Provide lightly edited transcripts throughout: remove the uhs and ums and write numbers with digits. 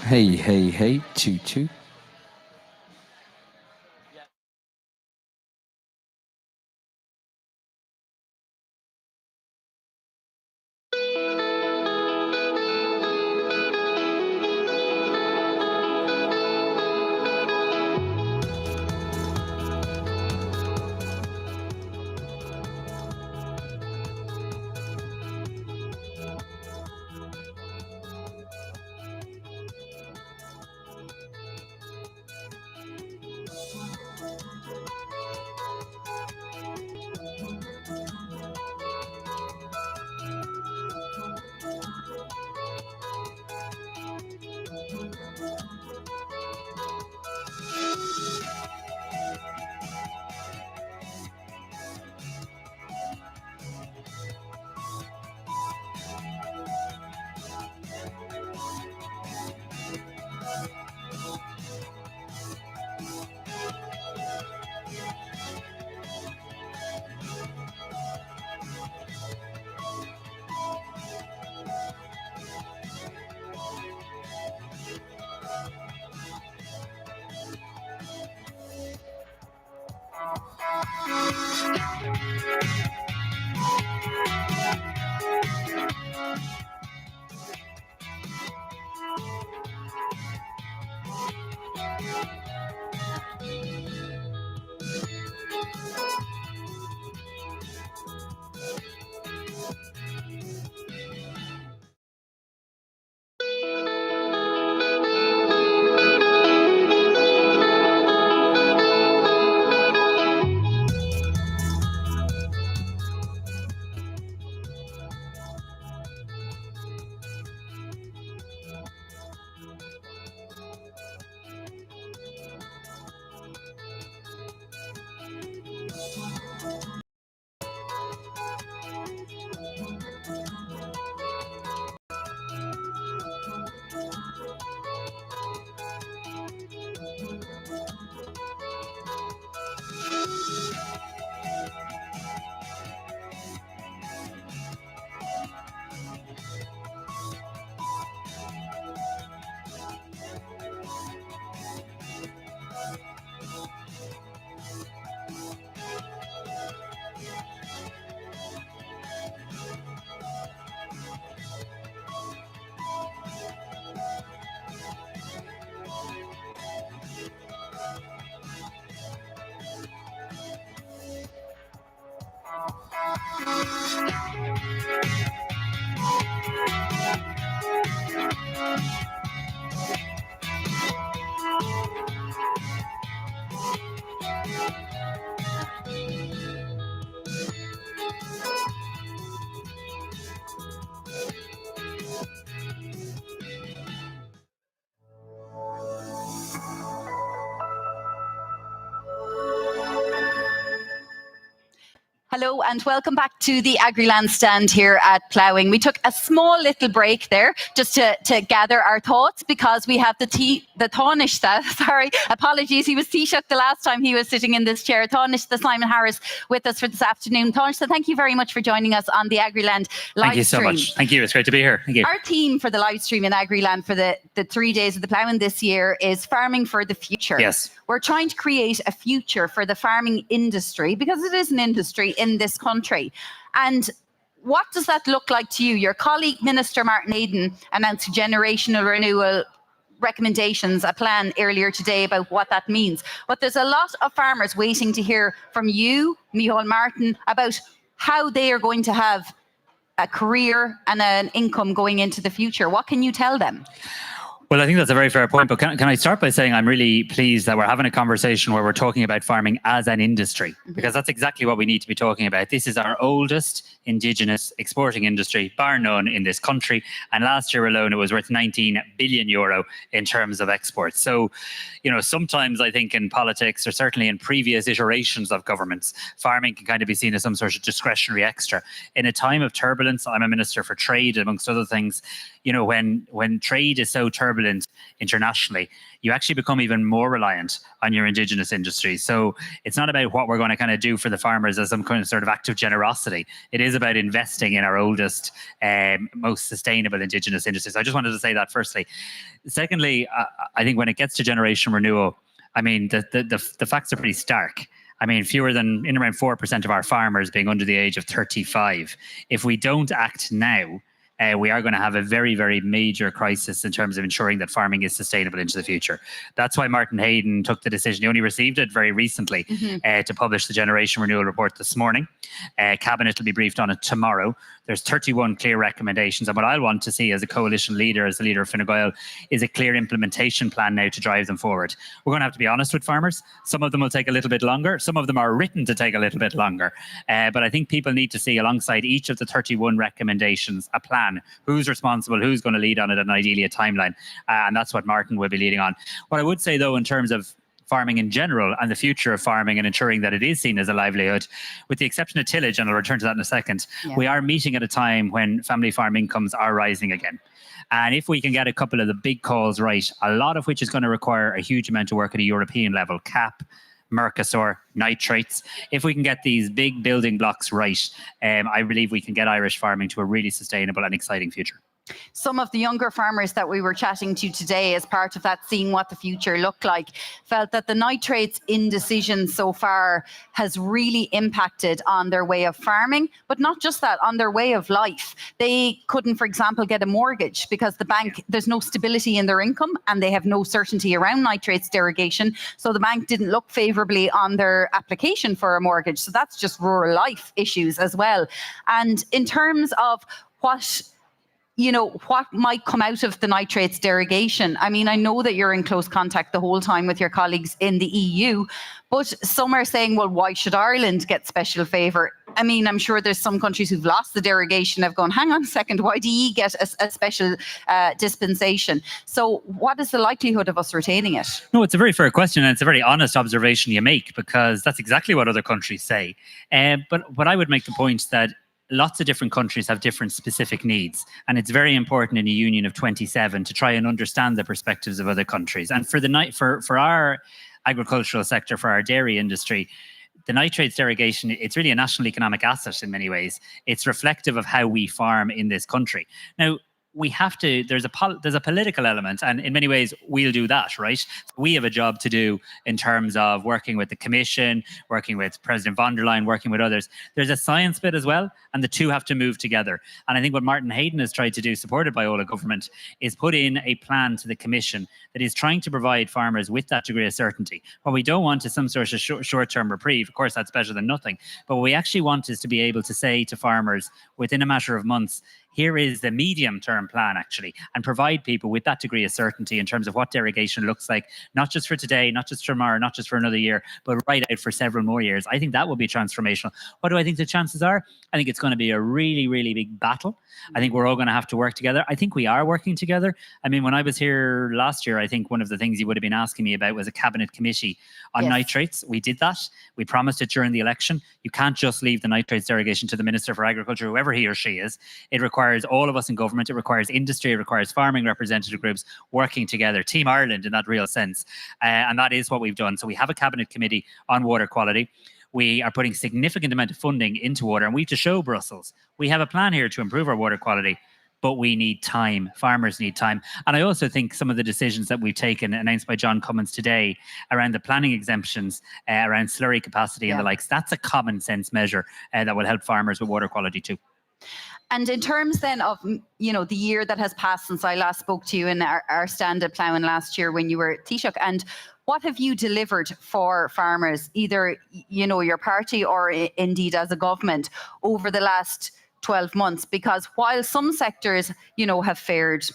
Hey, hey, hey, toot toot. Hello and welcome back to the Agriland stand here at Plowing. We took a small little break there just to gather our thoughts because we have the Tánaiste, sorry, apologies, he was Taoiseach the last time he was sitting in this chair. Tánaiste Simon Harris with us for this afternoon. Tánaiste, thank you very much for joining us on the Agriland live Thank you so stream. much. Thank you. It's great to be here. Thank you. Our theme for the live stream in Agriland for the 3 days of the Plowing this year is Farming for the Future. Yes. We're trying to create a future for the farming industry because it is an industry in this country. And what does that look like to you? Your colleague, Minister Martin Eden, announced generational renewal recommendations, a plan earlier today about what that means. But there's a lot of farmers waiting to hear from you, Micheál Martin, about how they are going to have a career and an income going into the future. What can you tell them? Well, I think that's a very fair point, but can I start by saying I'm really pleased that we're having a conversation where we're talking about farming as an industry, because that's exactly what we need to be talking about. This is our oldest indigenous exporting industry, bar none, in this country. And last year alone, it was worth 19 billion euro in terms of exports. So, you know, sometimes I think in politics, or certainly in previous iterations of governments, farming can kind of be seen as some sort of discretionary extra. In a time of turbulence, I'm a minister for trade, amongst other things. You know, when trade is so turbulent equivalent internationally, you actually become even more reliant on your indigenous industries. So it's not about what we're going to kind of do for the farmers as some kind of sort of act of generosity. It is about investing in our oldest, most sustainable indigenous industries. I just wanted to say that firstly. Secondly, I think when it gets to generation renewal, I mean, the facts are pretty stark. I mean, fewer than in around 4% of our farmers being under the age of 35. If we don't act now, we are going to have a very, very major crisis in terms of ensuring that farming is sustainable into the future. That's why Martin Hayden took the decision. He only received it very recently to publish the Generation Renewal Report this morning. Cabinet will be briefed on it tomorrow. There's 31 clear recommendations. And what I want to see as a coalition leader, as the leader of Fine Gael, is a clear implementation plan now to drive them forward. We're going to have to be honest with farmers. Some of them will take a little bit longer. Some of them are written to take a little bit longer. But I think people need to see alongside each of the 31 recommendations a plan. Who's responsible? Who's going to lead on it? And ideally a timeline. And that's what Martin will be leading on. What I would say, though, in terms of farming in general and the future of farming and ensuring that it is seen as a livelihood, with the exception of tillage, and I'll return to that in a second, we are meeting at a time when family farm incomes are rising again. And if we can get a couple of the big calls right, a lot of which is going to require a huge amount of work at a European level, CAP, Mercosur, nitrates. If we can get these big building blocks right, I believe we can get Irish farming to a really sustainable and exciting future. Some of the younger farmers that we were chatting to today as part of that seeing what the future looked like felt that the nitrates indecision so far has really impacted on their way of farming, but not just that, on their way of life. They couldn't, for example, get a mortgage because the bank, there's no stability in their income and they have no certainty around nitrates derogation. So the bank didn't look favourably on their application for a mortgage. So that's just rural life issues as well. And in terms of what might come out of the nitrates derogation. I mean, I know that you're in close contact the whole time with your colleagues in the EU, but some are saying, well, why should Ireland get special favour? I mean, I'm sure there's some countries who've lost the derogation have gone, hang on a second, why do you get a special dispensation? So what is the likelihood of us retaining it? No, it's a very fair question, and it's a very honest observation you make, because that's exactly what other countries say. But I would make the point that lots of different countries have different specific needs, and it's very important in a union of 27 to try and understand the perspectives of other countries. And for our agricultural sector, for our dairy industry, the nitrates derogation, it's really a national economic asset in many ways. It's reflective of how we farm in this country. Now, we have to, there's a political element, and in many ways we'll do that, right? We have a job to do in terms of working with the Commission, working with President von der Leyen, working with others. There's a science bit as well, and the two have to move together. And I think what Martin Hayden has tried to do, supported by all the government, is put in a plan to the Commission that is trying to provide farmers with that degree of certainty. What we don't want is some sort of short-term reprieve. Of course, that's better than nothing. But what we actually want is to be able to say to farmers within a matter of months, here is the medium-term plan, actually, and provide people with that degree of certainty in terms of what derogation looks like, not just for today, not just for tomorrow, not just for another year, but right out for several more years. I think that will be transformational. What do I think the chances are? I think it's going to be a really, really big battle. I think we're all going to have to work together. I think we are working together. I mean, when I was here last year, I think one of the things you would have been asking me about was a cabinet committee on nitrates. We did that. We promised it during the election. You can't just leave the nitrates derogation to the Minister for Agriculture, whoever he or she is. It requires all of us in government. It requires industry. It requires farming representative groups working together. Team Ireland in that real sense. And that is what we've done. So we have a cabinet committee on water quality. We are putting significant amount of funding into water, and we have to show Brussels we have a plan here to improve our water quality, but we need time. Farmers need time. And I also think some of the decisions that we've taken, announced by John Cummins today, around the planning exemptions, around slurry capacity and the likes, that's a common sense measure that will help farmers with water quality too. And in terms then of, the year that has passed since I last spoke to you in our stand at Plowing last year when you were at Taoiseach, and what have you delivered for farmers, either, your party or indeed as a government over the last 12 months? Because while some sectors, have fared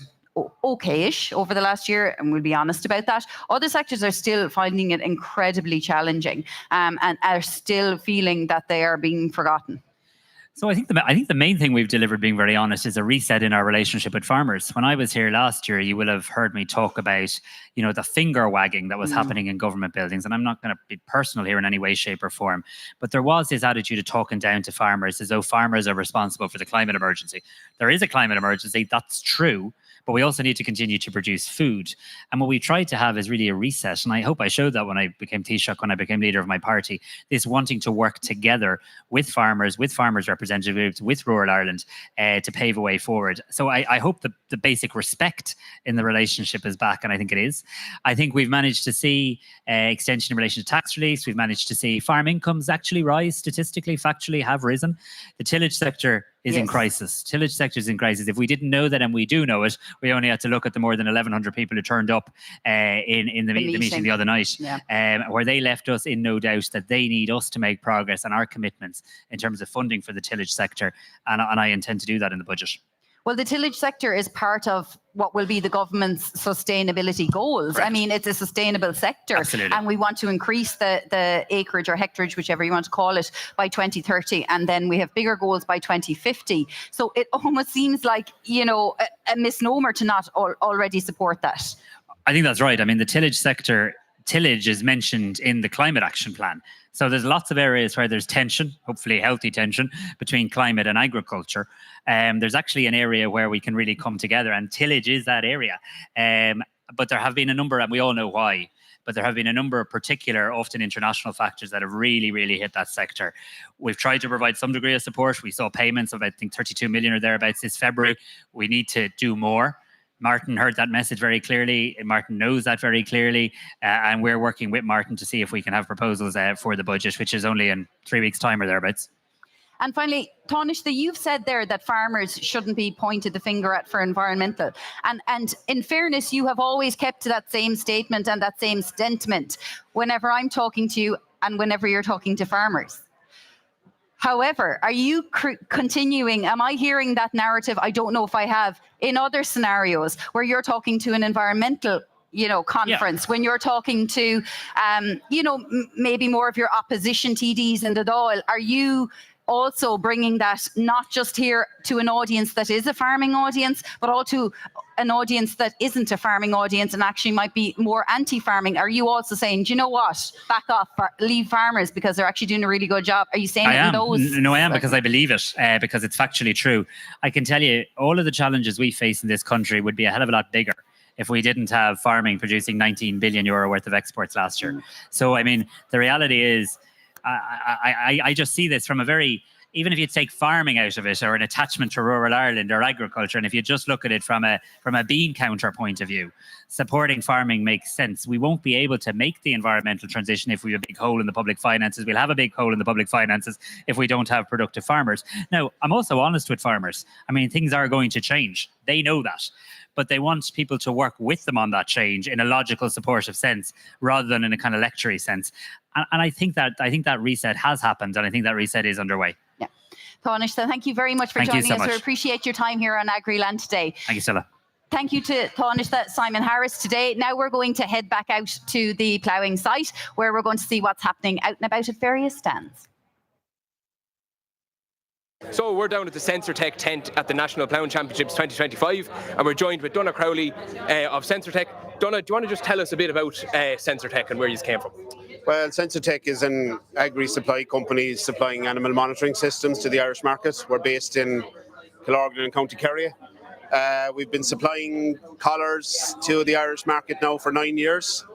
okay-ish over the last year, and we'll be honest about that, other sectors are still finding it incredibly challenging and are still feeling that they are being forgotten. So I think the main thing we've delivered, being very honest, is a reset in our relationship with farmers. When I was here last year, you will have heard me talk about, the finger wagging that was happening in government buildings. And I'm not going to be personal here in any way, shape or form, but there was this attitude of talking down to farmers as though farmers are responsible for the climate emergency. There is a climate emergency, that's true. but we also need to continue to produce food. And what we tried to have is really a reset. And I hope I showed that when I became Taoiseach, when I became leader of my party, this wanting to work together with farmers representatives, with rural Ireland to pave a way forward. So I hope the basic respect in the relationship is back, and I think it is. I think we've managed to see extension in relation to tax relief. We've managed to see farm incomes actually rise statistically, factually have risen. The tillage sector is in crisis. Tillage sector is in crisis. If we didn't know that, and we do know it, we only had to look at the more than 1,100 people who turned up in the meeting the other night, where they left us in no doubt that they need us to make progress on our commitments in terms of funding for the tillage sector, and I intend to do that in the budget. Well, the tillage sector is part of what will be the government's sustainability goals. Correct. I mean, it's a sustainable sector. Absolutely. And we want to increase the acreage or hectarage, whichever you want to call it, by 2030. And then we have bigger goals by 2050. So it almost seems like, a misnomer to not already support that. I think that's right. I mean, the tillage sector, tillage is mentioned in the climate action plan. So there's lots of areas where there's tension, hopefully healthy tension, between climate and agriculture. There's actually an area where we can really come together, and tillage is that area. But there have been a number, and we all know why, but there have been a number of particular, often international factors that have really, really hit that sector. We've tried to provide some degree of support. We saw payments of, I think, 32 million or thereabouts this February. We need to do more. Martin heard that message very clearly. Martin knows that very clearly. And we're working with Martin to see if we can have proposals for the budget, which is only in 3 weeks' time or thereabouts. And finally, Taoiseach, you've said there that farmers shouldn't be pointed the finger at for environmental. And in fairness, you have always kept to that same statement and that same sentiment whenever I'm talking to you and whenever you're talking to farmers. However, are you continuing, am I hearing that narrative? I don't know if I have, in other scenarios where you're talking to an environmental conference, when you're talking to, maybe more of your opposition TDs in the Dáil, are you also bringing that not just here to an audience that is a farming audience, but also an audience that isn't a farming audience and actually might be more anti-farming? Are you also saying, do you know what, back off, leave farmers because they're actually doing a really good job? Are you saying it in those? No, I am, because I believe it, because it's factually true. I can tell you, all of the challenges we face in this country would be a hell of a lot bigger if we didn't have farming producing 19 billion euro worth of exports last year. So, I mean, the reality is, I just see this from a very, even if you take farming out of it, or an attachment to rural Ireland or agriculture, and if you just look at it from a bean counter point of view, supporting farming makes sense. We won't be able to make the environmental transition if we have a big hole in the public finances. We'll have a big hole in the public finances if we don't have productive farmers. Now, I'm also honest with farmers. I mean, things are going to change. They know that. But they want people to work with them on that change in a logical, supportive sense, rather than in a kind of lectury sense. And I think that reset has happened, and I think that reset is underway. Yeah. Taoiseach, thank you very much for joining us. We appreciate your time here on Agriland today. Thank you, Stella. Thank you to Taoiseach Simon Harris today. Now we're going to head back out to the Ploughing site, where we're going to see what's happening out and about at various stands. So we're down at the Sensortec tent at the National Ploughing Championships 2025, and we're joined with Donna Crowley of Sensortec. Donna, do you want to just tell us a bit about Sensortec and where you came from? Well, Sensortec is an agri-supply company supplying animal monitoring systems to the Irish market. We're based in Agriland and County Kerry. We've been supplying collars to the Irish market now for 9 years.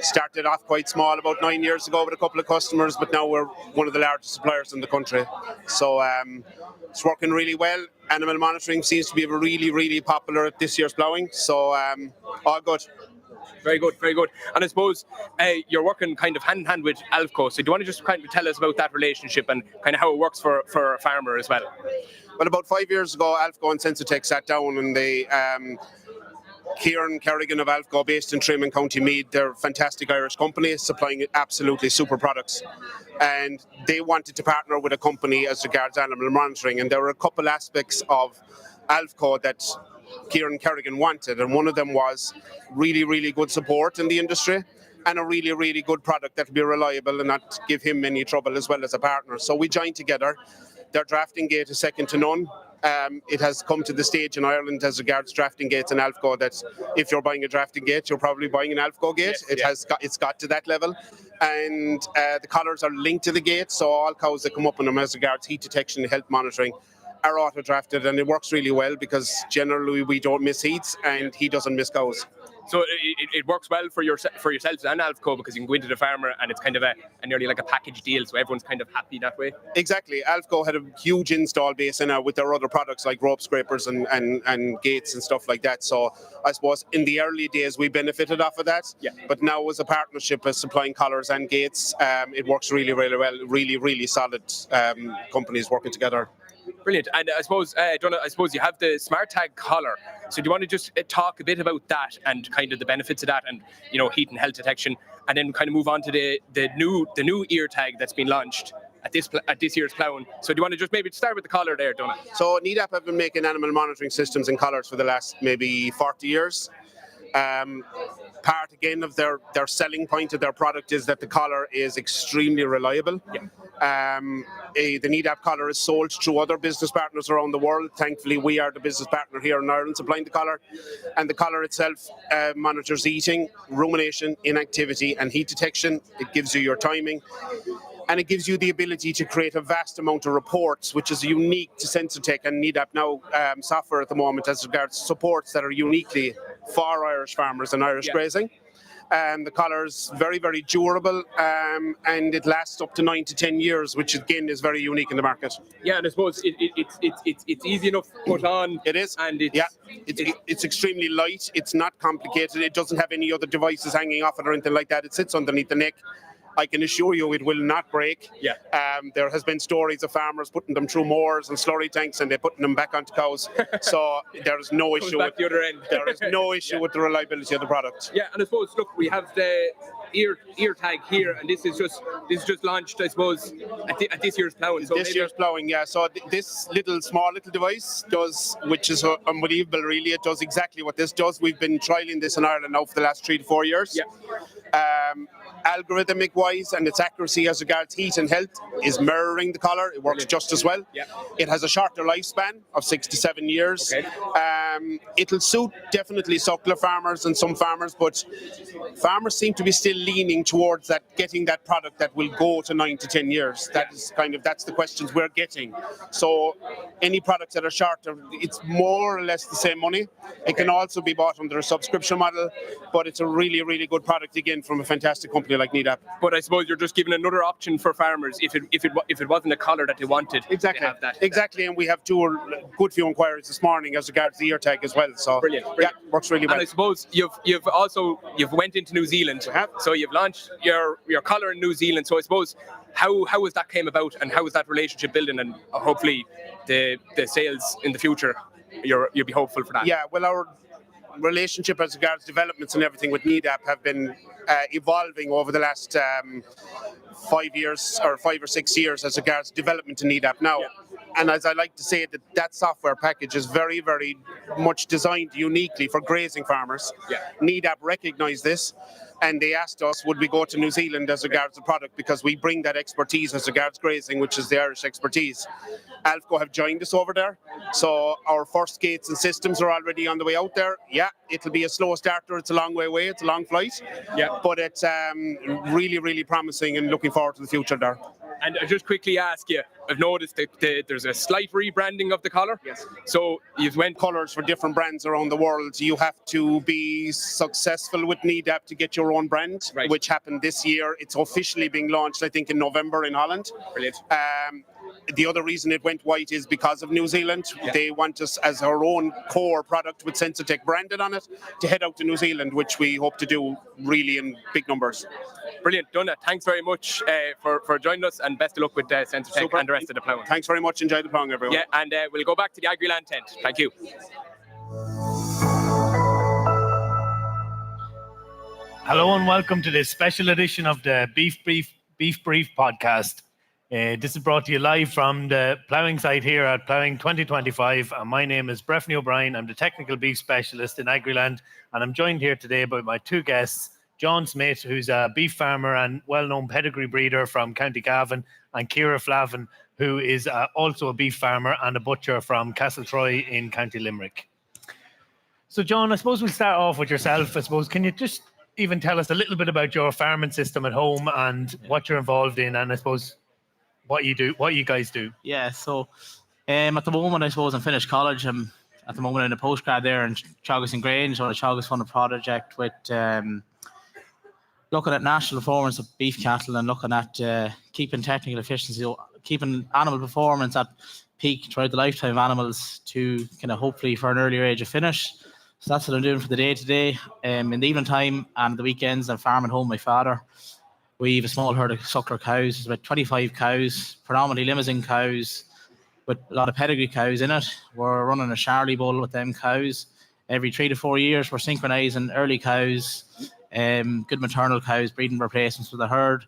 Started off quite small about 9 years ago with a couple of customers, but now we're one of the largest suppliers in the country. So it's working really well. Animal monitoring seems to be really, really popular at this year's Plowing. So all good. Very good, very good. And I suppose you're working kind of hand in hand with Alfco. So do you want to just kind of tell us about that relationship and kind of how it works for a farmer as well? Well, about 5 years ago, Alfco and Sensortec sat down, and they Kieran Kerrigan of Alfco, based in Trim in County Meath, they're a fantastic Irish company supplying absolutely super products. And they wanted to partner with a company as regards animal monitoring. And there were a couple aspects of Alfco that Kieran Kerrigan wanted. And one of them was really, really good support in the industry and a really, really good product that would be reliable and not give him any trouble, as well as a partner. So we joined together. Their drafting gate is second to none. It has come to the stage in Ireland as regards drafting gates and Alfco that if you're buying a drafting gate, you're probably buying an Alfco gate. Yes, It's got to that level. And the collars are linked to the gate, so all cows that come up on them as regards heat detection and health monitoring are auto drafted, and it works really well because generally we don't miss heats and he doesn't miss goals. So it works well for yourselves and Alfco because you can go into the farmer and it's kind of a nearly like a package deal, so everyone's kind of happy that way. Exactly. Alfco had a huge install base in with their other products like rope scrapers and gates and stuff like that. So I suppose in the early days we benefited off of that. Yeah. But now as a partnership as supplying collars and gates, it works really, really well. Really, really solid companies working together. Brilliant. And I suppose, Donna, you have the Smart Tag collar. So do you want to just talk a bit about that and kind of the benefits of that, and heat and health detection, and then kind of move on to the new ear tag that's been launched at this year's Plowing. So do you want to just maybe start with the collar there, Donna? So NEDAP have been making animal monitoring systems and collars for the last maybe 40 years. Part again of their selling point of their product is that the collar is extremely reliable. Yeah. The NEDAP collar is sold through other business partners around the world. Thankfully, we are the business partner here in Ireland supplying the collar. And the collar itself monitors eating, rumination, inactivity, and heat detection. It gives you your timing. And it gives you the ability to create a vast amount of reports, which is unique to Sensortec and NEDAP now software at the moment as regards supports that are uniquely for Irish farmers and Irish grazing. The collar is very, very durable, and it lasts up to 9 to 10 years, which again is very unique in the market. Yeah, and I suppose it's easy enough to put on. It is. And it's extremely light. It's not complicated. It doesn't have any other devices hanging off it or anything like that. It sits underneath the neck. I can assure you it will not break. Yeah. There has been stories of farmers putting them through moors and slurry tanks and they're putting them back onto cows. So there is no issue with the other end. There is no issue with the reliability of the product. Yeah, and I suppose look, we have the ear tag here, and this is just launched, I suppose, at this year's Plowing. So year's Plowing, yeah. So this small little device does, which is unbelievable, really. It does exactly what this does. We've been trialing this in Ireland now for the last 3 to 4 years. Yeah. Algorithmic wise, and its accuracy as regards heat and health is mirroring the collar. It works just as well. Yeah. It has a shorter lifespan of 6 to 7 years. Okay. It'll suit definitely suckler farmers and some farmers, but farmers seem to be still leaning towards that, getting that product that will go to 9 to 10 years. That's the questions we're getting. So any products that are shorter, it's more or less the same money. It can also be bought under a subscription model, but it's a really, really good product again from a fantastic company like NEDAP. But I suppose you're just giving another option for farmers if it wasn't a collar that they wanted. Exactly. To have that. Exactly, and we have good few inquiries this morning as regards the ear tag as well. So Brilliant. yeah, works really well. And I suppose you've went into New Zealand, so you've launched your collar in New Zealand. So I suppose how has that came about, and how is that relationship building, and hopefully the sales in the future, you'll be hopeful for that. Yeah, well, our relationship as regards developments and everything with NEDAP have been evolving over the last 5 years or 5 or 6 years as regards development in NEDAP now. Yeah. And as I like to say, that software package is very, very much designed uniquely for grazing farmers. Yeah. NEDAP recognised this, and they asked us, would we go to New Zealand as regards the product, because we bring that expertise as regards grazing, which is the Irish expertise. Alfco have joined us over there, so our first gates and systems are already on the way out there. Yeah, it'll be a slow starter. It's a long way away. It's a long flight. Yeah. But it's really, really promising, and looking forward to the future there. And I just quickly ask you, I've noticed that there's a slight rebranding of the collar. Yes. So you've went Colours for different brands around the world. You have to be successful with NEDAP to get your own brand, Right. which happened this year. It's officially being launched, I think, in November in Holland. Brilliant. The other reason it went white is because of New Zealand. Yeah. They want us as our own core product with Sensortec branded on it to head out to New Zealand, which we hope to do really in big numbers. Brilliant, Donna. Thanks very much for joining us, and best of luck with Sensortec Super. and the rest of the Plowing. Thanks very much. Enjoy the Plowing, everyone. Yeah, and we'll go back to the Agriland tent. Thank you. Hello and welcome to this special edition of the Beef Brief podcast. This is brought to you live from the Plowing site here at Plowing 2025. And my name is Breffney O'Brien. I'm the technical beef specialist in Agriland, and I'm joined here today by my two guests, John Smith, who's a beef farmer and well-known pedigree breeder from County Cavan, and Ciara Flavin, who is also a beef farmer and a butcher from Castletroy in County Limerick. So, John, I suppose we'll start off with yourself. I suppose, can you just even tell us a little bit about your farming system at home and what you're involved in, and I suppose what you guys do? Yeah, so At the moment, I suppose I'm finished college. I'm at the moment in a postgrad there in Teagasc and Grange on a Teagasc funded project with looking at national performance of beef cattle and looking at keeping technical efficiency, keeping animal performance at peak throughout the lifetime of animals to kind of hopefully for an earlier age of finish. So that's what I'm doing for the day to day. In the evening time and the weekends, I'm farming home with my father. We have a small herd of suckler cows. There's about 25 cows, predominantly Limousin cows, with a lot of pedigree cows in it. We're running a Charlie bull with them cows. Every 3 to 4 years, we're synchronising early cows, good maternal cows, breeding replacements for the herd.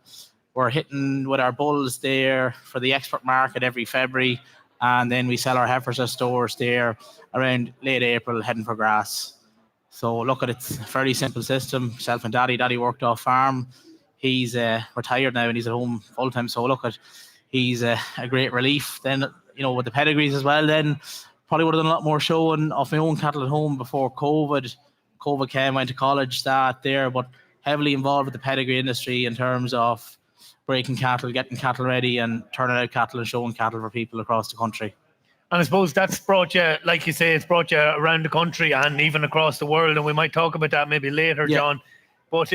We're hitting with our bulls there for the export market every February, and then we sell our heifers at stores there around late April, heading for grass. So look, it's a fairly simple system. Self and Daddy worked off farm. He's retired now and he's at home full time. So look, he's a great relief. Then with the pedigrees as well. Then probably would have done a lot more showing of my own cattle at home before COVID. COVID came, went to college, start there, but heavily involved with the pedigree industry in terms of breaking cattle, getting cattle ready, and turning out cattle and showing cattle for people across the country. And I suppose that's brought you, like you say, it's brought you around the country and even across the world. And we might talk about that maybe later, John. But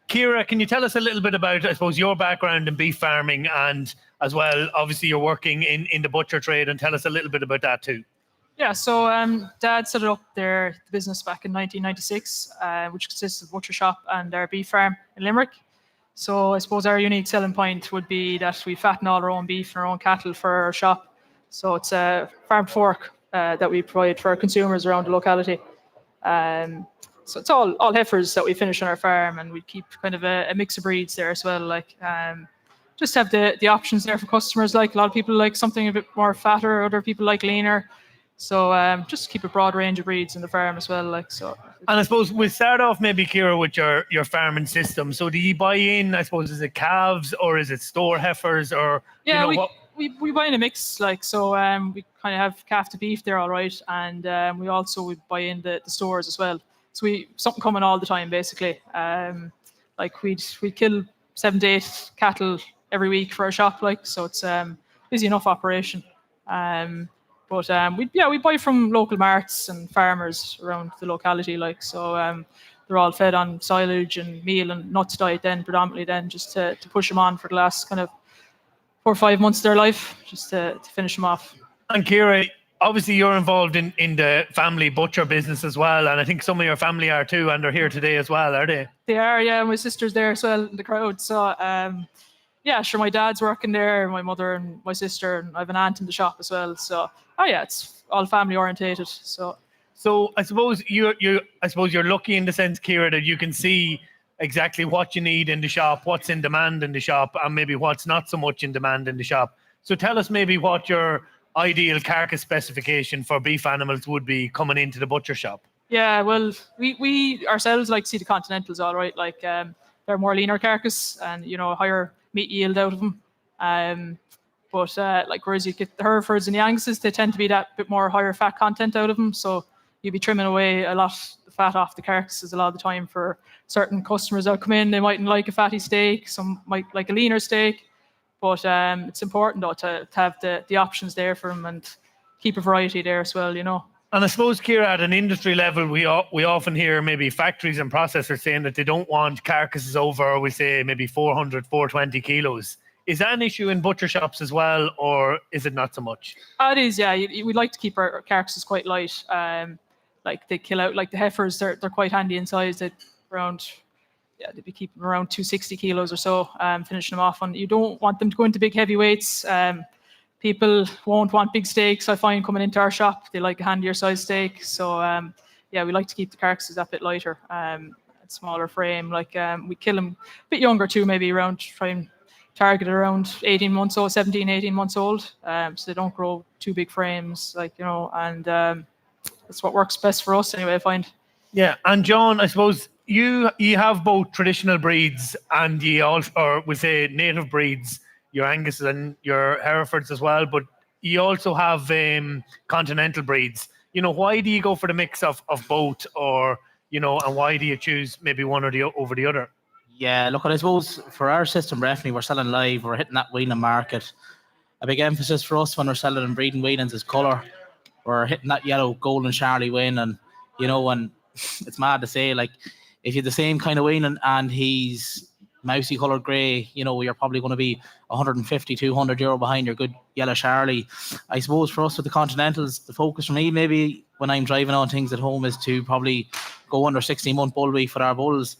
Ciara, can you tell us a little bit about, I suppose, your background in beef farming, and as well, obviously, you're working in the butcher trade, and tell us a little bit about that too. Yeah, so Dad set up the business back in 1996, which consists of a butcher shop and our beef farm in Limerick. So I suppose our unique selling point would be that we fatten all our own beef and our own cattle for our shop. So it's a farm to fork that we provide for our consumers around the locality. So it's all heifers that we finish on our farm, and we keep kind of a mix of breeds there as well. Like just have the options there for customers. Like a lot of people like something a bit more fatter, other people like leaner. So just keep a broad range of breeds in the farm as well. Like so. And I suppose we'll start off maybe, Ciara, with your farming system. So do you buy in, I suppose, is it calves or is it store heifers, or we buy in a mix, like so. We kind of have calf to beef there, all right, and we buy in the stores as well. So something coming all the time, basically. Like we kill 7 to 8 cattle every week for our shop, like so. It's busy enough operation. But we buy from local marts and farmers around the locality, like so. They're all fed on silage and meal and nuts diet then, predominantly then, just to push them on for the last kind of 4 or 5 months of their life, just to finish them off. And Ciara, obviously you're involved in the family butcher business as well, and I think some of your family are too, and they're here today as well, are they? They are, yeah. My sister's there as well in the crowd. So yeah, sure, my dad's working there, my mother and my sister, and I have an aunt in the shop as well. So it's all family orientated. So I suppose you're lucky in the sense, Ciara, that you can see exactly what you need in the shop, what's in demand in the shop, and maybe what's not so much in demand in the shop. So tell us maybe what your ideal carcass specification for beef animals would be coming into the butcher shop. Yeah, well, we ourselves like to see the Continentals, all right. Like they're more leaner carcass and higher meat yield out of them. But like whereas you get the Herefords and the Anguses, they tend to be that bit more higher fat content out of them. So you'll be trimming away a lot of the fat off the carcasses a lot of the time for certain customers that come in. They mightn't like a fatty steak, some might like a leaner steak. But it's important though to have the options there for them and keep a variety there as well, And I suppose, Ciara, at an industry level, we often hear maybe factories and processors saying that they don't want carcasses over, we say, maybe 400, 420 kilos. Is that an issue in butcher shops as well, or is it not so much? It is, yeah. We'd like to keep our carcasses quite light. Like they kill out, like the heifers, they're quite handy in size. They'd be keeping around 260 kilos or so, finishing them off. And you don't want them to go into big heavy weights. People won't want big steaks, I find, coming into our shop. They like a handier size steak. So, we like to keep the carcasses a bit lighter, smaller frame. Like we kill them a bit younger too, maybe try and target around 18 months old, 17, 18 months old. So they don't grow too big frames, and that's what works best for us anyway, I find. Yeah, and John, I suppose you have both traditional breeds and we say native breeds, your Angus and your Herefords as well, but you also have continental breeds. Why do you go for the mix of both, or and why do you choose maybe one or over the other? Yeah, look, I suppose for our system, definitely we're selling live, we're hitting that wheeling market. a big emphasis for us when we're selling and breeding weanings is colour. We're hitting that yellow golden Charlie wean, and and it's mad to say, like, if you're the same kind of weaning and he's mousy coloured grey, you're probably going to be 150, 200 euro behind your good yellow Charlie. I suppose for us with the Continentals, the focus for me maybe when I'm driving on things at home is to probably go under 16-month bull week for our bulls.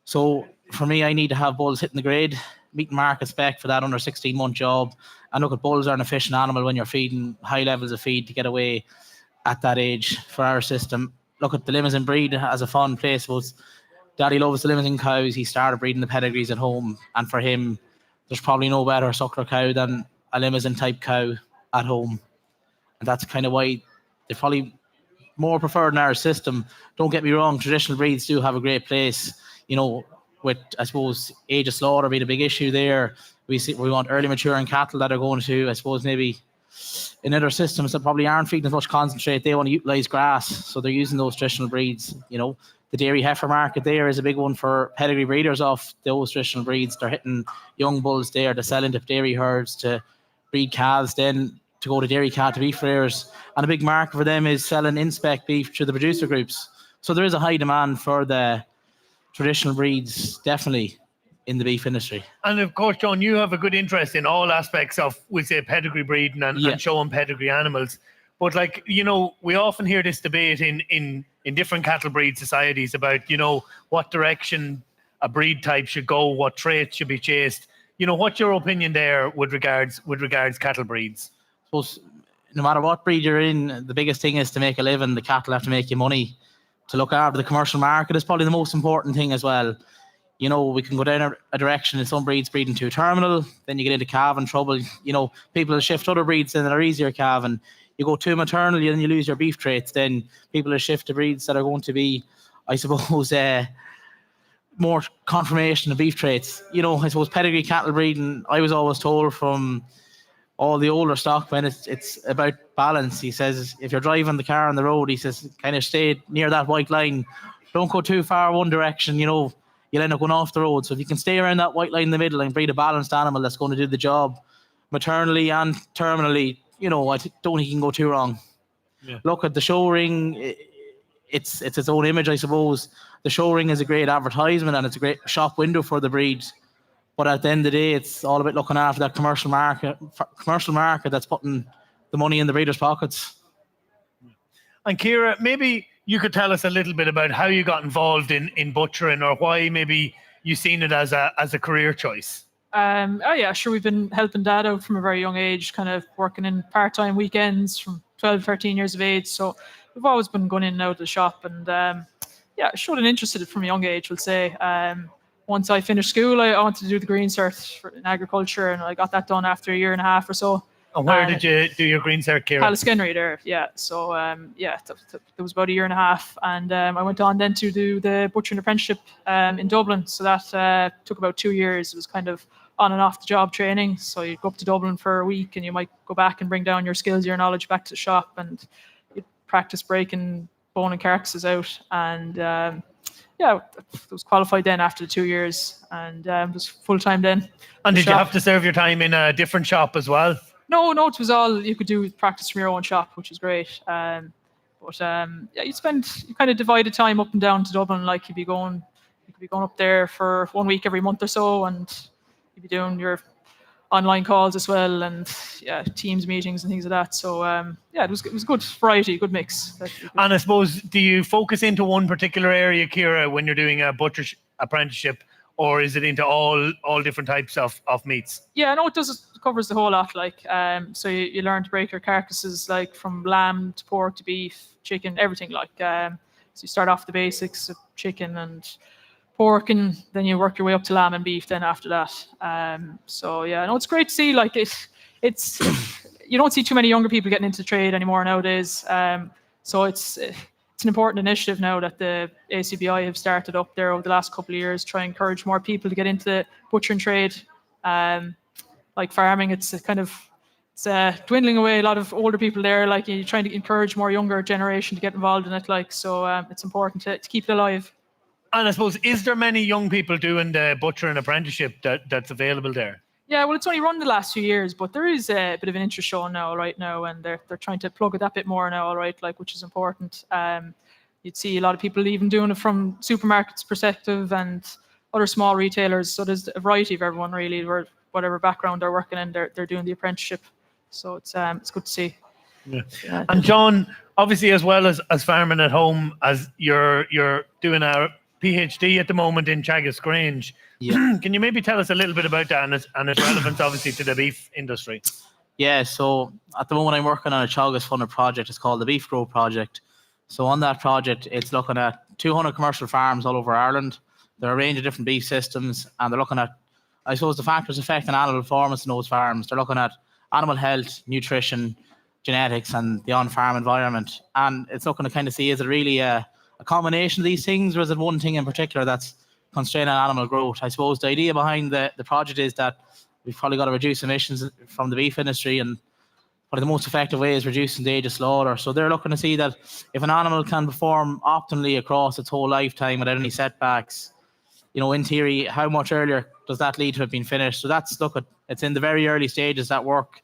So for me, I need to have bulls hitting the grade, meeting market spec for that under 16-month job. And look, at bulls are an efficient animal when you're feeding high levels of feed to get away at that age for our system. Look, at the Limousin breed as a fun place. Daddy loves the Limousin cows. He started breeding the pedigrees at home, and for him, there's probably no better suckler cow than a Limousin type cow at home, and that's kind of why they're probably more preferred in our system. Don't get me wrong, traditional breeds do have a great place. With, I suppose, age of slaughter being a big issue there. We want early maturing cattle that are going to, I suppose, maybe in other systems that probably aren't feeding as much concentrate. They want to utilise grass, so they're using those traditional breeds. The dairy heifer market there is a big one for pedigree breeders off those traditional breeds. They're hitting young bulls there to sell into dairy herds, to breed calves, then to go to dairy calf to beef rearers. And a big market for them is selling in-spec beef to the producer groups. So there is a high demand for the traditional breeds, definitely, in the beef industry. And of course, John, you have a good interest in all aspects of, we say, pedigree breeding and showing pedigree animals. But we often hear this debate in different cattle breed societies about, what direction a breed type should go, what traits should be chased. What's your opinion there with regards cattle breeds? I suppose no matter what breed you're in, the biggest thing is to make a living. The cattle have to make you money. To look after the commercial market is probably the most important thing as well. We can go down a direction in some breeds breeding too terminal, then you get into calving trouble. People will shift other breeds that are easier calving. You go too maternal, then you lose your beef traits. Then people will shift to breeds that are going to be, I suppose, more confirmation of beef traits. I suppose pedigree cattle breeding, I was always told from all the older stock when it's about balance. He says, if you're driving the car on the road, he says, kind of stay near that white line. Don't go too far one direction, you'll end up going off the road. So if you can stay around that white line in the middle and breed a balanced animal that's going to do the job maternally and terminally, I don't think you can go too wrong. Yeah. Look at the show ring. It's its own image, I suppose. The show ring is a great advertisement and it's a great shop window for the breed. But at the end of the day, it's all about looking after that commercial market that's putting the money in the breeders' pockets. And Ciara, maybe you could tell us a little bit about how you got involved in butchering, or why maybe you seen it as a career choice. Sure. We've been helping Dad out from a very young age, kind of working in part-time weekends from 12, 13 years of age. So we've always been going in and out of the shop, and showed an interest in it from a young age, we'll say. Once I finished school, I wanted to do the Green Cert in agriculture, and I got that done after a year and a half or so. And where did you do your Green Cert, Ciara? Pallaskenry there, yeah. So, it was about a year and a half. And I went on then to do the butchering apprenticeship in Dublin. So that took about 2 years. It was kind of on and off the job training. So you'd go up to Dublin for a week and you might go back and bring down your skills, your knowledge back to the shop, and you'd practice breaking bone and carcasses out. And I was qualified then after the 2 years, and was full-time then. And did you have to serve your time in a different shop as well? No, it was all you could do, practice from your own shop, which was great. You kind of divided time up and down to Dublin. Like you could be going up there for 1 week every month or so, and you'd be doing your online calls as well, and Teams meetings and things like that. So it was good variety, good mix. And I suppose, do you focus into one particular area, Ciara, when you're doing a butcher apprenticeship, or is it into all different types of meats? Yeah, no, it does. It covers the whole lot. Like, so you learn to break your carcasses, like from lamb to pork to beef, chicken, everything. Like, so you start off the basics of chicken and pork, and then you work your way up to lamb and beef then after that. It's great to see. Like, it's you don't see too many younger people getting into the trade anymore nowadays. So it's an important initiative now that the ACBI have started up there over the last couple of years, try and encourage more people to get into the butchering trade. Like farming, it's dwindling away. A lot of older people there. Like, you're trying to encourage more younger generation to get involved in it. Like, so it's important to keep it alive. And I suppose, is there many young people doing the butchering apprenticeship that's available there? Yeah, well, it's only run the last few years, but there is a bit of an interest shown now, right now, and they're trying to plug it that bit more now, right, like, which is important. You'd see a lot of people even doing it from supermarkets perspective and other small retailers. So there's a variety of everyone really, whatever background they're working in, they're doing the apprenticeship. So it's good to see. Yeah. And John, obviously, as well as farming at home, as you're doing a PhD at the moment in Chagas Grange. Yeah. Can you maybe tell us a little bit about that and its relevance, obviously, to the beef industry? Yeah, so at the moment I'm working on a Chagas funded project. It's called the Beef Grow Project. So on that project, it's looking at 200 commercial farms all over Ireland. There are a range of different beef systems, and they're looking at, I suppose, the factors affecting animal performance in those farms. They're looking at animal health, nutrition, genetics, and the on-farm environment. And it's looking to kind of see, is it really a combination of these things, or is it one thing in particular that's constraining animal growth? I suppose the idea behind the project is that we've probably got to reduce emissions from the beef industry, and probably the most effective way is reducing the age of slaughter. So they're looking to see that if an animal can perform optimally across its whole lifetime without any setbacks, in theory, how much earlier does that lead to it being finished? So it's in the very early stages, that work,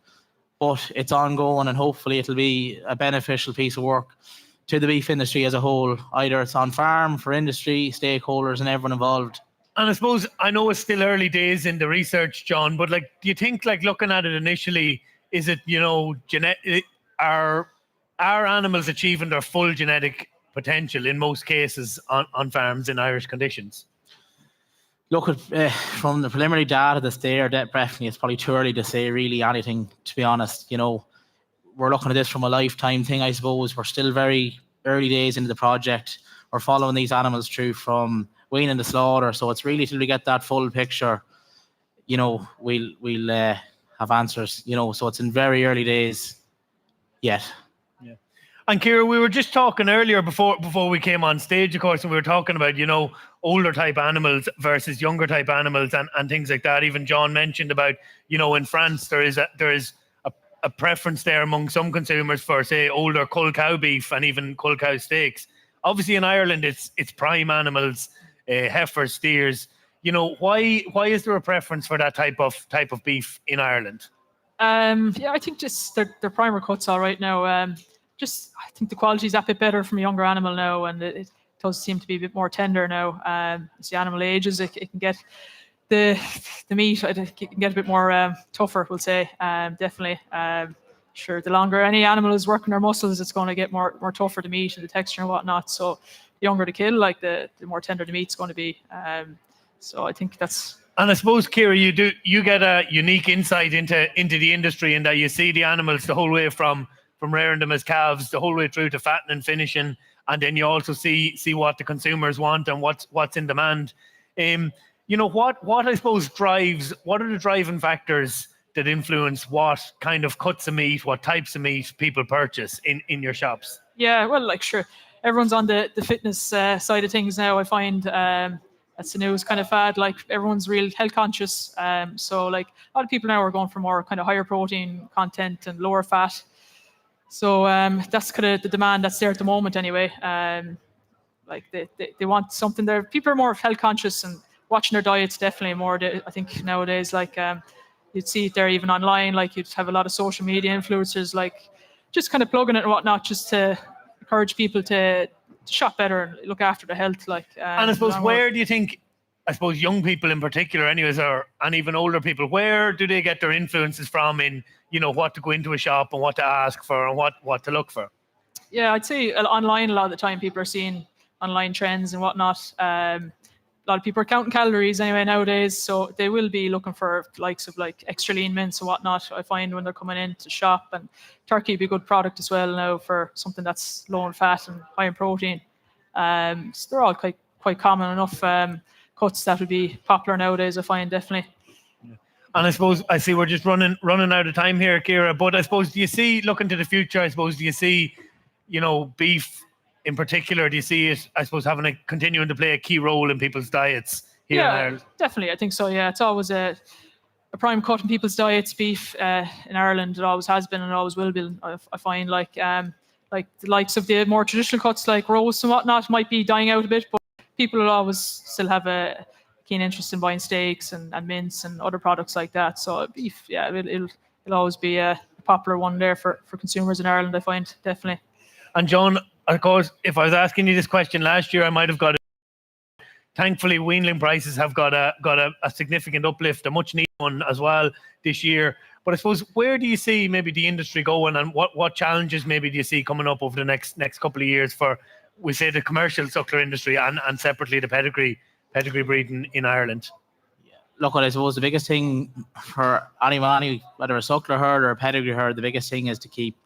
but it's ongoing, and hopefully it'll be a beneficial piece of work to the beef industry as a whole. Either it's on farm, for industry, stakeholders, and everyone involved. And I suppose, I know it's still early days in the research, John, but do you think, looking at it initially, is it, are animals achieving their full genetic potential in most cases on farms in Irish conditions? Look, from the preliminary data that's there, definitely it's probably too early to say really anything, to be honest. We're looking at this from a lifetime thing, I suppose. We're still very early days into the project. We're following these animals through from weaning to slaughter. So it's really till we get that full picture, we'll have answers, so it's in very early days yet. Yeah. And Ciara, we were just talking earlier before we came on stage, of course, and we were talking about, older type animals versus younger type animals and things like that. Even John mentioned about, in France, there is a preference there among some consumers for, say, older cull cow beef and even cull cow steaks. Obviously in Ireland, it's prime animals, heifers, steers. Why is there a preference for that type of beef in Ireland? Yeah, I think just they're primer cuts all right now. I think the quality is a bit better from a younger animal now, and it does seem to be a bit more tender now. As the animal ages, it can get the meat. It can get a bit more tougher, we'll say. Definitely. Sure, the longer any animal is working their muscles, it's going to get more tougher to meat and the texture and whatnot. So the younger the kill, the more tender the meat's going to be. So I think that's. And I suppose, Ciara, you get a unique insight into the industry, in that you see the animals the whole way from rearing them as calves the whole way through to fattening and finishing, and then you also see what the consumers want and what's in demand. What I suppose what are the driving factors that influence what kind of cuts of meat, what types of meat people purchase in your shops? Yeah, well, sure, everyone's on the fitness side of things now. I find that's the newest kind of fad. Everyone's real health conscious. So a lot of people now are going for more kind of higher protein content and lower fat. So that's kind of the demand that's there at the moment anyway. They want something there. People are more health conscious and watching their diets definitely more. I think nowadays, you'd see it there even online. You'd have a lot of social media influencers, just kind of plugging it and whatnot, just to encourage people to shop better and look after their health. And I suppose, where do you think, I suppose young people in particular anyways, and even older people, where do they get their influences from in, what to go into a shop and what to ask for and what to look for? Yeah, I'd say online a lot of the time people are seeing online trends and whatnot. A lot of people are counting calories anyway nowadays, so they will be looking for likes of extra lean mince and whatnot. I find when they're coming in to shop, and turkey would be a good product as well now for something that's low in fat and high in protein. So they're all quite common enough cuts that would be popular nowadays, I find, definitely. And I suppose, I see we're just running out of time here, Ciara, but I suppose, do you see, looking to the future, I suppose, do you see, beef in particular, do you see it, I suppose, continuing to play a key role in people's diets here in Ireland? Definitely, I think so, yeah. It's always a prime cut in people's diets, beef in Ireland. It always has been and always will be. I find the likes of the more traditional cuts like roast and whatnot might be dying out a bit, but people will always still have a keen interest in buying steaks and mince and other products like that. So beef, yeah, it'll always be a popular one there for consumers in Ireland, I find, definitely. And John, of course, if I was asking you this question last year, I might have got it. Thankfully, weanling prices have got a significant uplift, a much needed one as well this year. But I suppose, where do you see maybe the industry going, and what challenges maybe do you see coming up over the next couple of years for, we say, the commercial suckler industry and separately the pedigree breeding in Ireland? Look, I suppose the biggest thing for anyone, whether a suckler herd or a pedigree herd, the biggest thing is to keep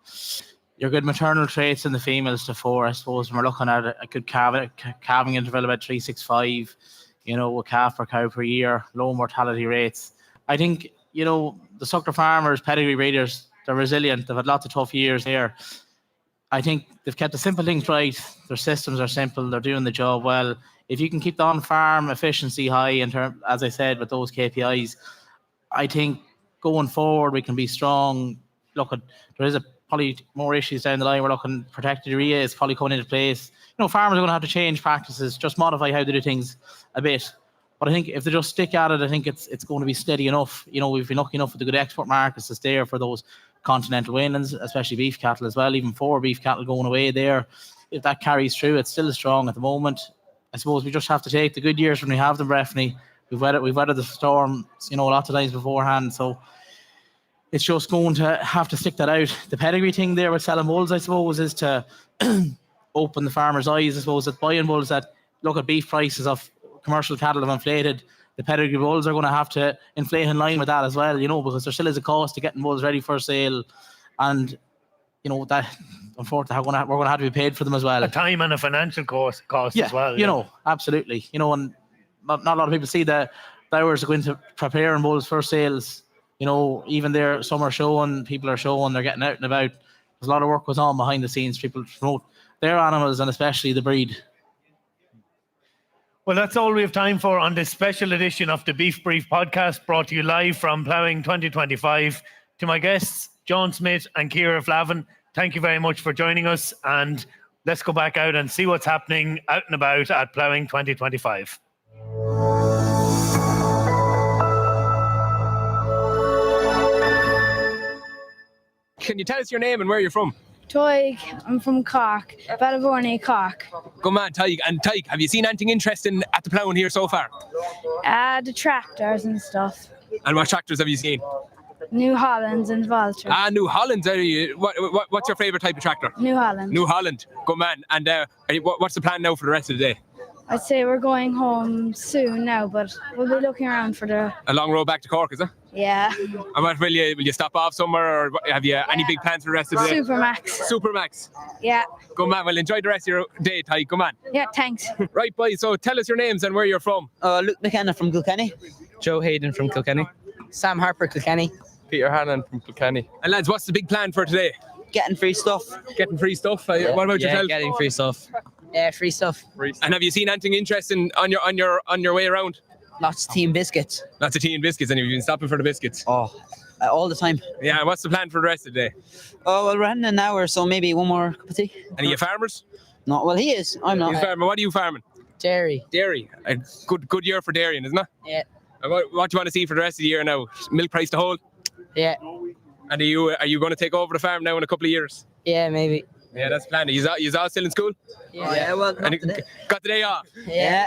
your good maternal traits in the females to 4. I suppose when we're looking at a good calving interval about 365, a calf per cow per year, low mortality rates. I think, the suckler farmers, pedigree breeders, they're resilient. They've had lots of tough years here. I think they've kept the simple things right. Their systems are simple. They're doing the job well. If you can keep the on-farm efficiency high in terms, as I said, with those KPIs, I think going forward we can be strong. Look, there is probably more issues down the line. We're looking protected area is probably coming into place. Farmers are going to have to change practices, just modify how they do things a bit. But I think if they just stick at it, I think it's going to be steady enough. We've been lucky enough with the good export markets that's there for those continental weanlings, especially beef cattle as well. Even 4 beef cattle going away there. If that carries through, it's still strong at the moment. I suppose we just have to take the good years when we have them, Breffney. We've weathered the storm, lots of times beforehand. So it's just going to have to stick that out. The pedigree thing there with selling bulls, I suppose, is to open the farmers' eyes. I suppose that buying bulls that look at beef prices of commercial cattle have inflated. The pedigree bulls are going to have to inflate in line with that as well, because there still is a cost to getting bulls ready for sale. And, that unfortunately we're going to have to be paid for them as well. A time and a financial cost as well. Absolutely. And not a lot of people see the hours going into preparing bulls for sales. Even there, some are showing, people are showing, they're getting out and about. There's a lot of work goes on behind the scenes. People promote their animals and especially the breed. Well, that's all we have time for on this special edition of the Beef Brief podcast, brought to you live from Plowing 2025. To my guests, John Smith and Ciara Flavin, thank you very much for joining us, and let's go back out and see what's happening out and about at Plowing 2025. Can you tell us your name and where you're from? Toig, I'm from Cork, Ballavourney, Cork. Good man, Tig. And Tig, have you seen anything interesting at the Plowing here so far? The tractors and stuff. And what tractors have you seen? New Hollands and Valtra. New Hollands. What's your favourite type of tractor? New Holland. New Holland. Good man. And what's the plan now for the rest of the day? I'd say we're going home soon now, but we'll be looking around for a long road back to Cork, is it? Yeah. And what, will you stop off somewhere, or have you any big plans for the rest of the day? Supermax. Yeah. Good man. Well, enjoy the rest of your day, Ty. Come on. Yeah, thanks. Right, boys. So tell us your names and where you're from. Luke McKenna from Kilkenny. Joe Hayden from Kilkenny. Sam Harper, Kilkenny. Peter Hannon from Kilkenny. And lads, what's the big plan for today? Getting free stuff. Getting free stuff. What about yourself? Getting free stuff. Yeah, free stuff. And have you seen anything interesting on your way around? Lots of tea and biscuits. Lots of tea and biscuits, and you've been stopping for the biscuits. Oh, all the time. Yeah. And what's the plan for the rest of the day? Oh, well, we're heading an hour, so maybe one more cup of tea. And are you farmers? No, well, he is. I'm not. He's a farmer. What are you farming? Dairy. Dairy. A good year for dairying, isn't it? Yeah. And what do you want to see for the rest of the year now? Milk price to hold? Yeah. And are you going to take over the farm now in a couple of years? Yeah, maybe. Yeah, that's the plan. You all still in school? Yeah, well, and got the day off? Yeah.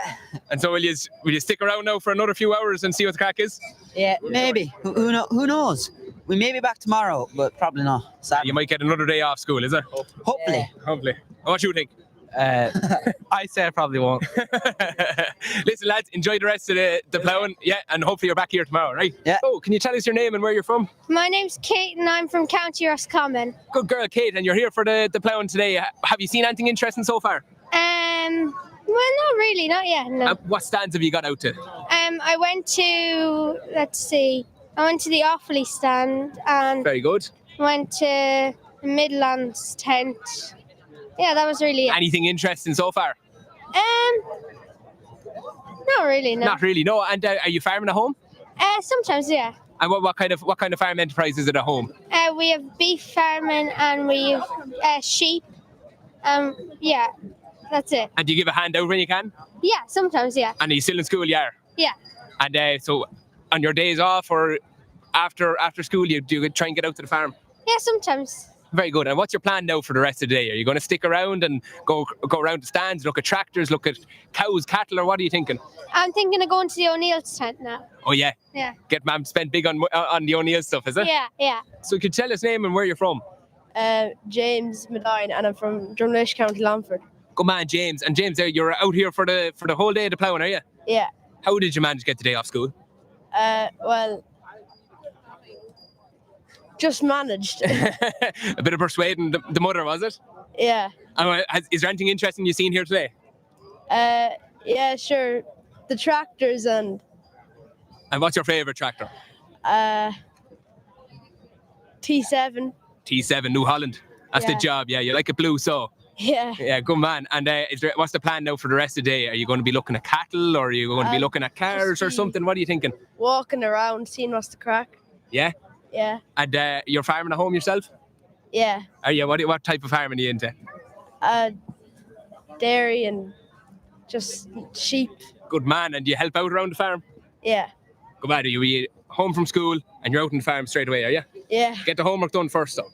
And so will you stick around now for another few hours and see what the crack is? Yeah, maybe. Who knows? We may be back tomorrow, but probably not. Sadly. You might get another day off school, is it? Hopefully. Yeah. Hopefully. What do you think? I say I probably won't. Listen, lads, enjoy the rest of the Plowing, yeah, and hopefully you're back here tomorrow, right? Yeah. Oh, can you tell us your name and where you're from? My name's Kate and I'm from County Roscommon. Good girl, Kate, and you're here for the Plowing today. Have you seen anything interesting so far? Well, not really, not yet, no. What stands have you got out to? I went to, I went to the Offaly stand and Very good. went to the Midlands tent. Yeah, that was really it. Anything interesting so far? Not really, no. Not really, no. And are you farming at home? Sometimes, yeah. And what kind of farm enterprise is it at home? We have beef farming and we have sheep. Yeah, that's it. And do you give a hand out when you can? Yeah, sometimes, yeah. And are you still in school, yeah? Yeah. And so on your days off or after school, do you try and get out to the farm? Yeah, sometimes. Very good. And what's your plan now for the rest of the day? Are you going to stick around and go around the stands, look at tractors, look at cows, cattle, or what are you thinking? I'm thinking of going to the O'Neill's tent now. Oh yeah. Yeah. Get man spent big on the O'Neill stuff, is it? Yeah. So you could tell us name and where you're from. James Medine, and I'm from Drumlesh, County Longford. Good man, James. And James, you're out here for the whole day of the ploughing, are you? Yeah. How did you manage to get the day off school? Well, just managed. A bit of persuading the mother, was it? Yeah. Is there anything interesting you've seen here today? Yeah, sure. The tractors and what's your favourite tractor? T7. T7, New Holland. That's the job, yeah. You like a blue saw. Yeah. Yeah, good man. And what's the plan now for the rest of the day? Are you going to be looking at cattle or are you going to be looking at cars or something? What are you thinking? Walking around, seeing what's the crack. Yeah? Yeah. And you're farming at home yourself? Yeah. Are you? What type of farming are you into? Dairy and just sheep. Good man. And do you help out around the farm? Yeah. Good man. Are you home from school and you're out on the farm straight away, are you? Yeah. Get the homework done first, though.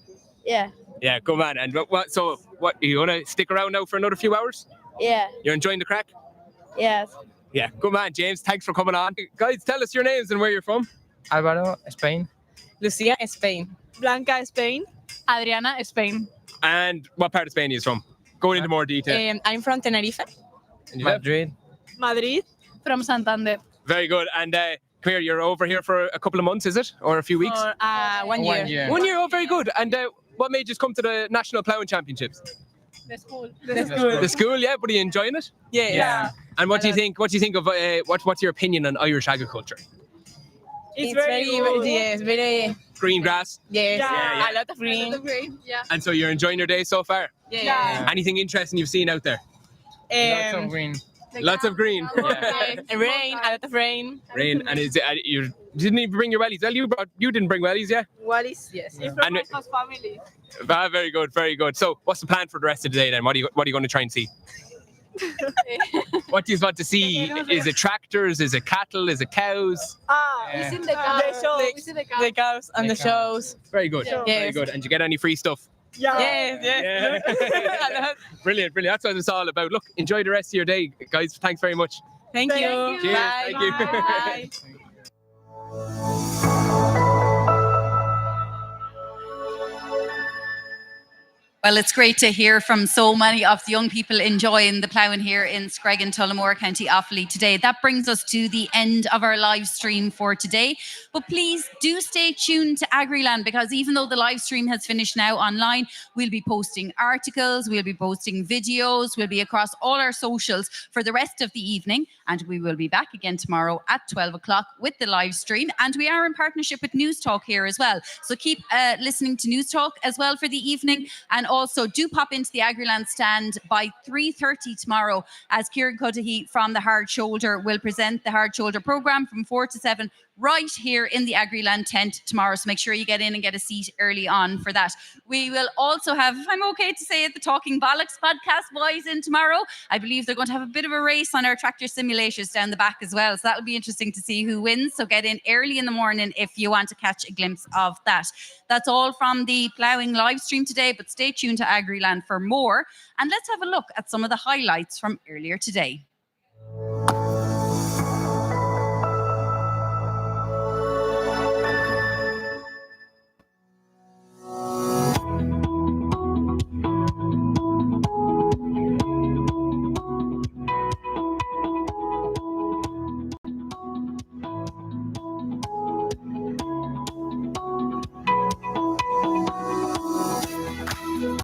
Yeah. Yeah, good man. And so are you going to stick around now for another few hours? Yeah. You're enjoying the crack? Yeah. Yeah, good man, James. Thanks for coming on. Guys, tell us your names and where you're from. Alvaro, Spain. Lucia, Spain. Blanca, Spain. Adriana, Spain. And what part of Spain are you from? Go into more detail. I'm from Tenerife. Madrid. Madrid. From Santander. Very good. And come here, you're over here for a couple of months, is it? Or a few weeks? For 1 year. 1 year. 1 year, oh, very good. And what made you come to the National Ploughing Championships? The school. The school, yeah. But are you enjoying it? Yeah. And what do you think? What do you think of? What's your opinion on Irish agriculture? It's very yes, very Green grass. yes. Yeah. A lot of green. Yeah. And so you're enjoying your day so far? Yeah. Anything interesting you've seen out there? Lots of green. Lots of green. Rain, a lot of rain. Rain. And you didn't even bring your wellies. Well, you didn't bring wellies, yeah? Wallis, yes. And- family. Very good, very good. So what's the plan for the rest of the day then? What are you going to try and see? What do you want to see? Is it tractors? Is it cattle? Is it cows? We seen the cows. The cows and the shows. Very good. Very Yes. good. And you get any free stuff? Yes. Yeah. Brilliant. That's what it's all about. Look, enjoy the rest of your day, guys. Thanks very much. Thank you. Cheers. Bye. Thank you. Bye. Well, it's great to hear from so many of the young people enjoying the ploughing here in Screggan, Tullamore, County Offaly today. That brings us to the end of our live stream for today. But please do stay tuned to Agriland, because even though the live stream has finished now online, we'll be posting articles, we'll be posting videos, we'll be across all our socials for the rest of the evening. And we will be back again tomorrow at 12 o'clock with the live stream. And we are in partnership with News Talk here as well. So keep listening to News Talk as well for the evening. And also do pop into the Agriland stand by 3:30 tomorrow, as Kieran Cudahy from the Hard Shoulder will present the Hard Shoulder programme from 4 to 7 right here in the Agriland tent tomorrow. So make sure you get in and get a seat early on for that. We will also have, if I'm okay to say it, the Talking Bollocks podcast boys in tomorrow. I believe they're going to have a bit of a race on our tractor simulators down the back as well. So that'll be interesting to see who wins. So get in early in the morning if you want to catch a glimpse of that. That's all from the Ploughing live stream today, but stay tuned to Agriland for more. And let's have a look at some of the highlights from earlier today.